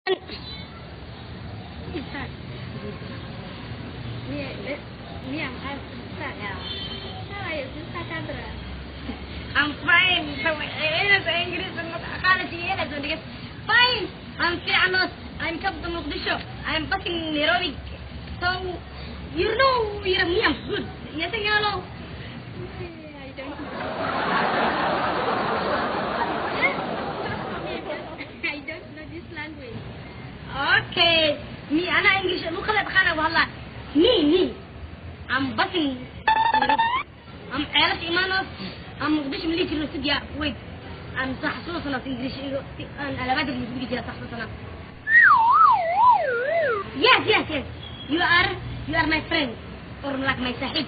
I'm fine. Fine. I'm Fianos. I'm Captain Mogadishu. I'm passing Nairobi. So, you know, you're me. I'm good. Yes, I know. I don't know. I don't know this language. Okay. Me, I'm English. Look at the Me. I'm passing Nairobi. I'm Alice Imanos. I'm Mogadishu military studio. Wait. I'm صحصوصنا في English. أنا ما أدري إنجليزي كذا صحصوصنا. Yes. You are my friend or like my sahib.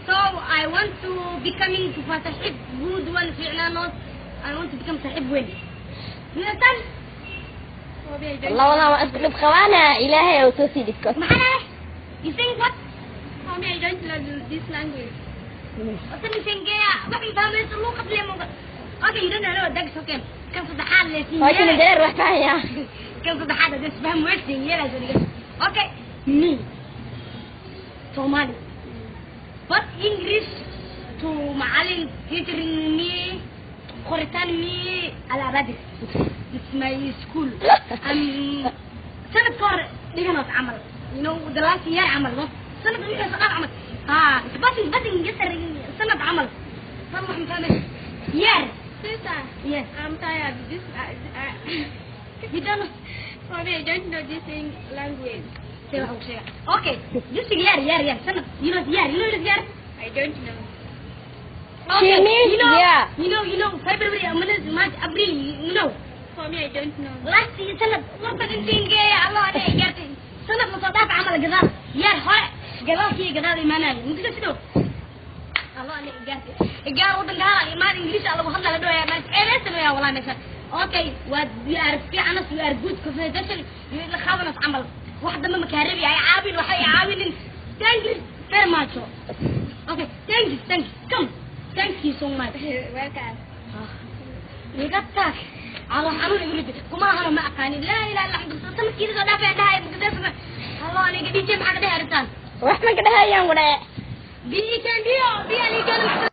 So I want to becoming to sahib good one فعلا. I want to become sahib well. You understand? والله أسلوب خوانا إلهي وتوسي دكتور. معنا. You think what? Mommy, I don't know this language. أصلاً سنجيا ما بيفهم يسلوك قبل ما. Okay, you don't know that's okay. كم صدحات اللي فيه. هاي كنا ندير روح فيها. كم صدحات ده فهم ويرسين يلا جوري. Okay, me. Somali. But English to معلم teaching me. Khoritan me على بدر. It's my school. سنة كور دينا عمل. You know the last year عمل بس. سنة دينا سنة عمل. بس ينجسر سنة عمل. صار ما حنفهم. Year. Sister, yes, I'm tired. You don't know. Mommy, I don't know this language. Okay, this is year. You know year? I don't know. Okay, you know, February, March, April, you know. Mommy, I don't know. Last year, what was it saying? Allah, I get it. Sana مصادف عمل جزار. Year, هاي جزار كي جزار إيمانه. ممكن تسيره. الله أنا إجار وبنجها ما إنجليش الله وخلنا لدويا ما إيه لسه يا والله مثلا أوكي ويعرف في عناصر ويعرف جود كونفدريشن يقول خاونا عمل واحدة من مكاربي هاي عابين وحي عابين thank you very much okay thank you so much welcome يقطعك على حمل يقول كما أنا ما أكاني لا إله إلا الله سمت كذا صدق في هاي مقدسنا الله أنا قديش جمع كده هرتان وإحنا كده هاي يوم ولا دي كان دي اللي كان